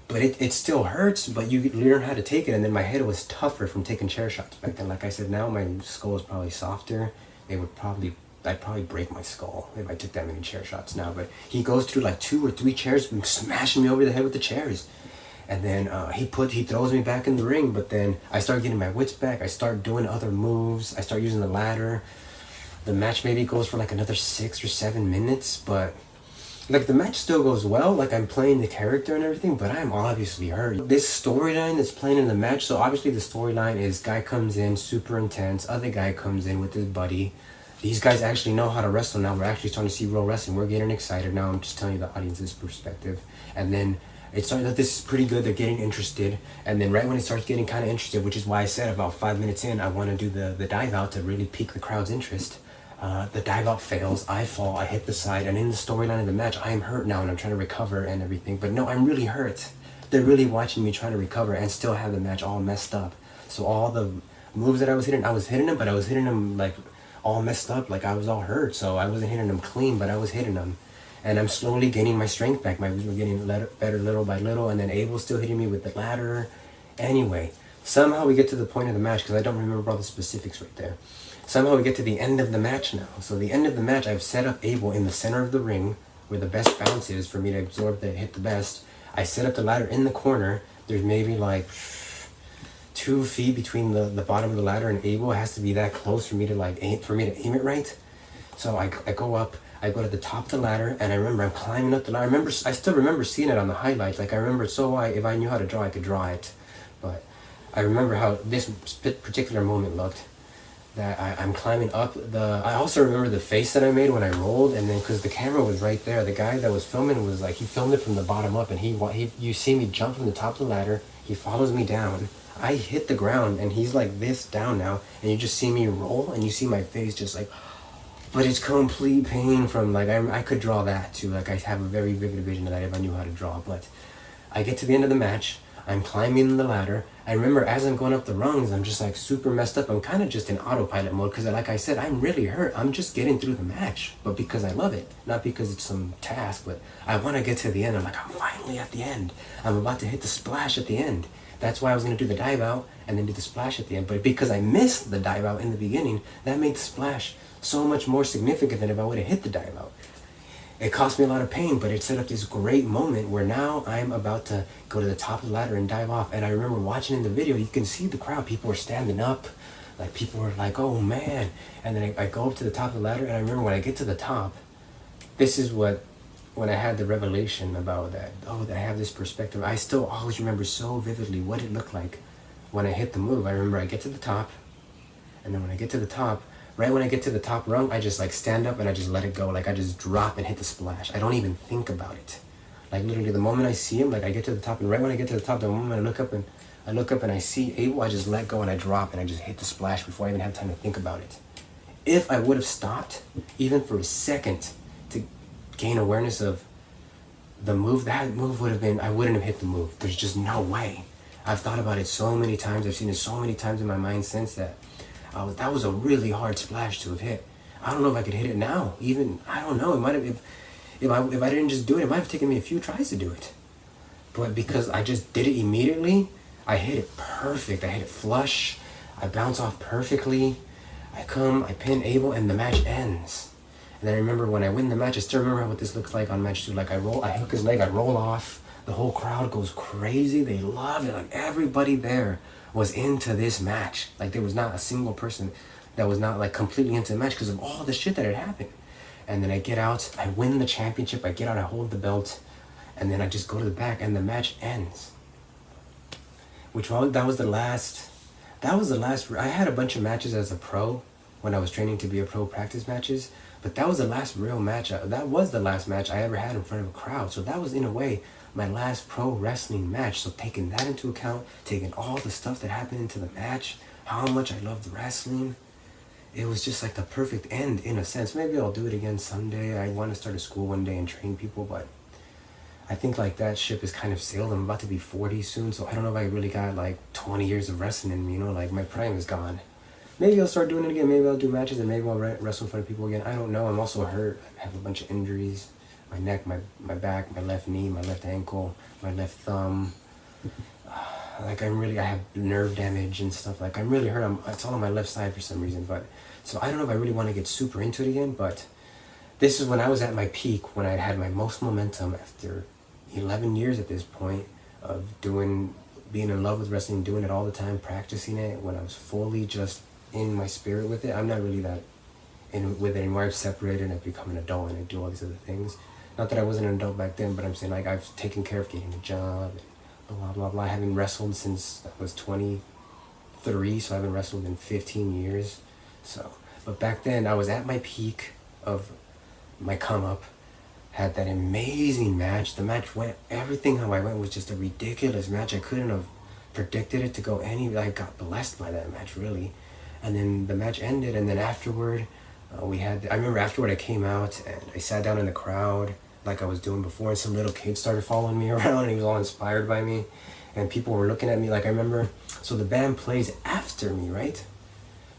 But it still hurts, but you learn how to take it. And then my head was tougher from taking chair shots back then. Like I said, now my skull is probably softer. I'd probably break my skull if I took that many chair shots now. But he goes through like 2 or 3 chairs, smashing me over the head with the chairs. And then he throws me back in the ring. But then I start getting my wits back. I start doing other moves. I start using the ladder. The match maybe goes for like another 6 or 7 minutes, but like the match still goes well. Like I'm playing the character and everything, but I'm obviously hurt. This storyline that's playing in the match, so obviously the storyline is guy comes in super intense, other guy comes in with his buddy. These guys actually know how to wrestle now. We're actually starting to see real wrestling. We're getting excited now. I'm just telling you the audience's perspective. And then it started that this is pretty good. They're getting interested. And then right when it starts getting kind of interested, which is why I said about 5 minutes in, I want to do the dive out to really pique the crowd's interest. The dive out fails, I fall, I hit the side, and in the storyline of the match, I am hurt now and I'm trying to recover and everything. But no, I'm really hurt. They're really watching me trying to recover and still have the match all messed up. So all the moves that I was hitting them, but I was hitting them like all messed up, like I was all hurt. So I wasn't hitting them clean, but I was hitting them. And I'm slowly gaining my strength back. My moves were getting better little by little, and then Abel's still hitting me with the ladder. Anyway, somehow we get to the point of the match, because I don't remember all the specifics right there. Somehow we get to the end of the match now. So the end of the match, I've set up Abel in the center of the ring where the best bounce is for me to absorb the hit the best. I set up the ladder in the corner. There's maybe like 2 feet between the bottom of the ladder and Abel. It has to be that close for me to aim it right. So I go up, I go to the top of the ladder, and I remember I'm climbing up the ladder. I still remember seeing it on the highlights. Like I remember if I knew how to draw, I could draw it. But I remember how this particular moment looked. That I'm climbing up I also remember the face that I made when I rolled, and then because the camera was right there, the guy that was filming was like, he filmed it from the bottom up, and you see me jump from the top of the ladder, he follows me down, I hit the ground, and he's like this down now, and you just see me roll, and you see my face just like, but it's complete pain from like, I could draw that too, like I have a very vivid vision of that if I knew how to draw. But I get to the end of the match, I'm climbing the ladder. I remember as I'm going up the rungs, I'm just like super messed up. I'm kind of just in autopilot mode because like I said, I'm really hurt. I'm just getting through the match, but because I love it, not because it's some task, but I want to get to the end. I'm like, I'm finally at the end. I'm about to hit the splash at the end. That's why I was going to do the dive out and then do the splash at the end. But because I missed the dive out in the beginning, that made the splash so much more significant than if I would have hit the dive out. It cost me a lot of pain, but it set up this great moment where now I'm about to go to the top of the ladder and dive off. And I remember watching in the video, you can see the crowd. People were standing up. Like, people were like, oh, man. And then I go up to the top of the ladder, and I remember when I get to the top, this is when I had the revelation about that. Oh, that I have this perspective. I still always remember so vividly what it looked like when I hit the move. I remember I get to the top, and then when I get to the top, right when I get to the top rung, I just like stand up and I just let it go. Like I just drop and hit the splash. I don't even think about it. Like literally the moment I see him, like I get to the top, and right when I get to the top, the moment I look up and I see Abel, I just let go and I drop and I just hit the splash before I even have time to think about it. If I would have stopped, even for a second, to gain awareness of the move, that move would have been, I wouldn't have hit the move. There's just no way. I've thought about it so many times. I've seen it so many times in my mind since that. That was a really hard splash to have hit. I don't know if I could hit it now. Even, I don't know. It might have, if I didn't just do it, it might have taken me a few tries to do it. But because I just did it immediately, I hit it perfect. I hit it flush. I bounce off perfectly. I pin Abel, and the match ends. And then I remember when I win the match, I still remember what this looks like on match 2. Like I hook his leg, I roll off. The whole crowd goes crazy. They love it. Like everybody there was into this match. Like there was not a single person that was not like completely into the match because of all the shit that had happened. And then I get out, I win the championship, I get out, I hold the belt, and then I just go to the back and the match ends. That was the last, I had a bunch of matches as a pro when I was training to be a pro, practice matches, but that was the last real match, that was the last match I ever had in front of a crowd. So that was in a way my last pro wrestling match. So taking that into account, taking all the stuff that happened into the match, how much I loved wrestling, it was just like the perfect end in a sense. Maybe I'll do it again someday. I want to start a school one day and train people, but I think like that ship is kind of sailed. I'm about to be 40 soon, so I don't know if I really got like 20 years of wrestling in me, you know, like my prime is gone. Maybe I'll start doing it again. Maybe I'll do matches and maybe I'll wrestle in front of people again. I don't know. I'm also hurt. I have a bunch of injuries. My neck, my back, my left knee, my left ankle, my left thumb. Like I have nerve damage and stuff. Like I'm really hurt. It's all on my left side for some reason. But so I don't know if I really want to get super into it again. But this is when I was at my peak, when I had my most momentum after 11 years at this point of being in love with wrestling, doing it all the time, practicing it. When I was fully just in my spirit with it. I'm not really that in with it anymore. I've separated and I've become an adult and I do all these other things. Not that I wasn't an adult back then, but I'm saying like I've taken care of getting a job and blah blah blah. I haven't wrestled since I was 23, so I haven't wrestled in 15 years. So, but back then I was at my peak of my come up. Had that amazing match. The match went everything how I went was just a ridiculous match. I couldn't have predicted it to go any. I got blessed by that match really. And then the match ended, and then afterward, I remember afterward I came out and I sat down in the crowd like I was doing before, and some little kid started following me around, and he was all inspired by me, and people were looking at me like I remember. So the band plays after me, right?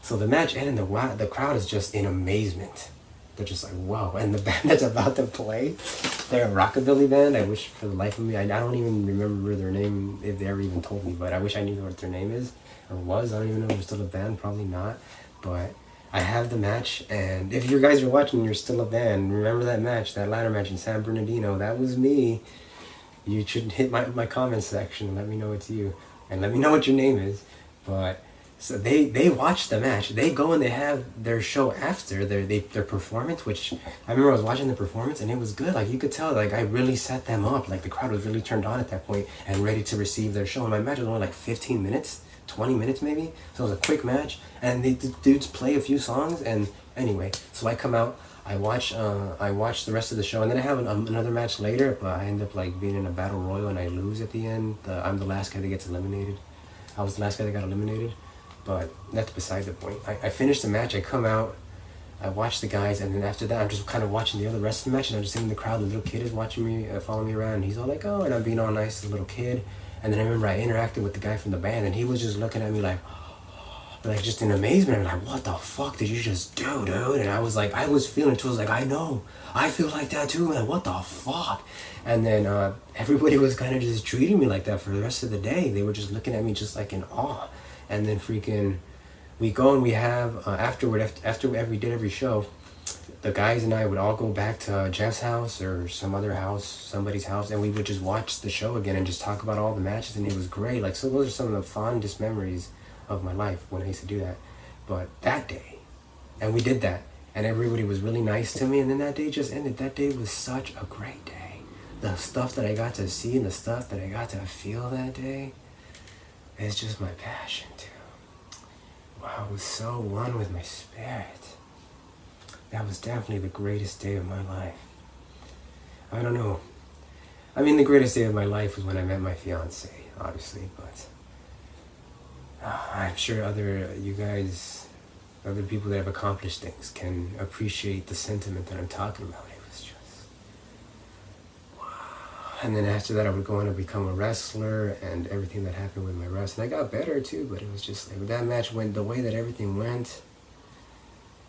So the match ended, the crowd is just in amazement. They're just like, whoa. And the band that's about to play, they're a rockabilly band. I wish for the life of me, I don't even remember their name, if they ever even told me, but I wish I knew what their name is. Or was. I don't even know if they're still a band. Probably not. But I have the match, and if you guys are watching and you're still a band, remember that match, that ladder match in San Bernardino. That was me. You should hit my comment section and let me know it's you. And let me know what your name is. But so they watch the match. They go and they have their show after their performance, which I remember I was watching the performance and it was good. Like you could tell, like I really set them up. Like the crowd was really turned on at that point and ready to receive their show. And my match was only like 15 minutes. 20 minutes maybe, so it was a quick match, and the dudes play a few songs, and anyway, so I come out, I watch the rest of the show, and then I have another match later, but I end up like being in a battle royal, and I lose at the end. I'm the last guy that gets eliminated. I was the last guy that got eliminated, but that's beside the point. I finished the match, I come out, I watch the guys, and then after that, I'm just kind of watching the rest of the match, and I'm just sitting in the crowd, the little kid is watching me, following me around, and he's all like, oh, and I'm being all nice to the little kid. And then I remember I interacted with the guy from the band, and he was just looking at me like just in amazement. I'm like, what the fuck did you just do, dude? And I was feeling too. I was like, I know, I feel like that too, man. What the fuck? And then everybody was kind of just treating me like that for the rest of the day. They were just looking at me just like in awe. And then freaking, we go and we have after we did every show, the guys and I would all go back to Jeff's house or some other house, somebody's house, and we would just watch the show again and just talk about all the matches, and it was great. Like, so those are some of the fondest memories of my life when I used to do that. But that day, and we did that, and everybody was really nice to me, and then that day just ended. That day was such a great day. The stuff that I got to see and the stuff that I got to feel that day is just my passion, too. Wow, I was so one with my spirit. That was definitely the greatest day of my life. I don't know. I mean, the greatest day of my life was when I met my fiance, obviously, but I'm sure other people that have accomplished things can appreciate the sentiment that I'm talking about. It was just, wow. And then after that, I would go on to become a wrestler and everything that happened with my wrestling. I got better too, but it was just like, that match went, the way that everything went,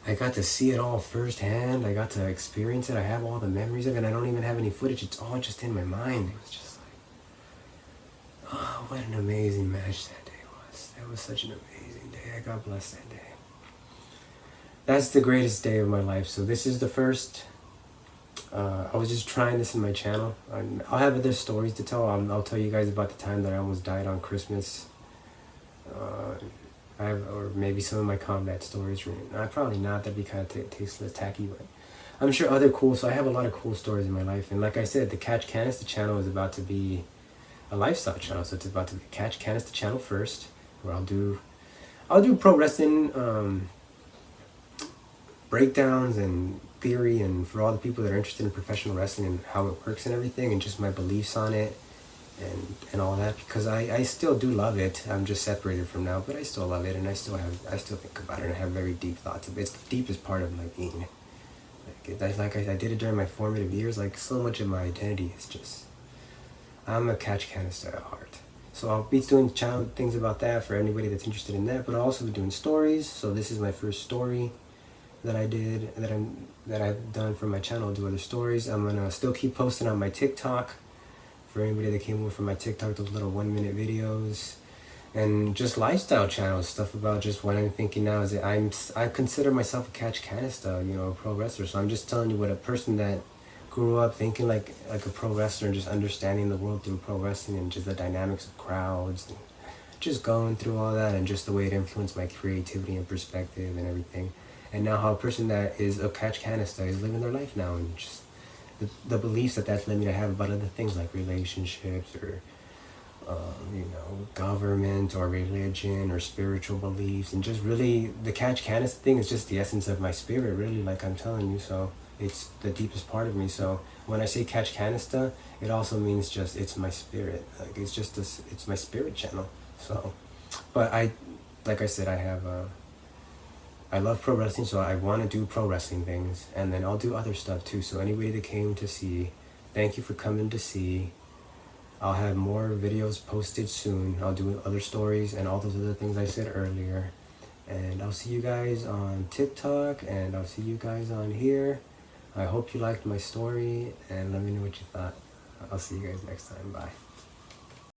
I got to see it all firsthand. I got to experience it. I have all the memories of it. I don't even have any footage. It's all just in my mind. It was just like, oh, what an amazing match that day was. That was such an amazing day. I got blessed that day. That's the greatest day of my life. So this is the first. I was just trying this in my channel. I'll have other stories to tell. I'll tell you guys about the time that I almost died on Christmas. Or maybe some of my combat stories. Probably not. That'd be kind of tasteless, tacky, but I'm sure other cool. So I have a lot of cool stories in my life, and like I said, the Catch Canister channel is about to be a lifestyle channel. So it's about to be Catch Canister channel first, where I'll do pro wrestling breakdowns and theory, and for all the people that are interested in professional wrestling and how it works and everything, and just my beliefs on it. And all that, because I still do love it. I'm just separated from now, but I still love it, and I still think about it, and I have very deep thoughts of it. It's the deepest part of my being. I did it during my formative years. Like, so much of my identity is just I'm a catch canister at heart. So I'll be doing channel things about that for anybody that's interested in that, but I'll also be doing stories. So this is my first story that I did, that I've done for my channel. I'll do other stories. I'm gonna still keep posting on my TikTok for anybody that came over from my TikTok, those little 1-minute videos. And just lifestyle channels, stuff about just what I'm thinking now is that I consider myself a catch canister, you know, a pro wrestler. So I'm just telling you what a person that grew up thinking like a pro wrestler and just understanding the world through pro wrestling and just the dynamics of crowds and just going through all that and just the way it influenced my creativity and perspective and everything. And now how a person that is a catch canister is living their life now, and just the beliefs that that's led me to have about other things like relationships or you know, government or religion or spiritual beliefs, and just really the catch canister thing is just the essence of my spirit, really, like I'm telling you. So it's the deepest part of me. So when I say catch canister, it also means just it's my spirit. Like it's just this, it's my spirit channel. So, but like I said, I love pro wrestling, so I want to do pro wrestling things, and then I'll do other stuff too. So anybody that came to see, thank you for coming to see. I'll have more videos posted soon. I'll do other stories and all those other things I said earlier. And I'll see you guys on TikTok, and I'll see you guys on here. I hope you liked my story, and let me know what you thought. I'll see you guys next time. Bye.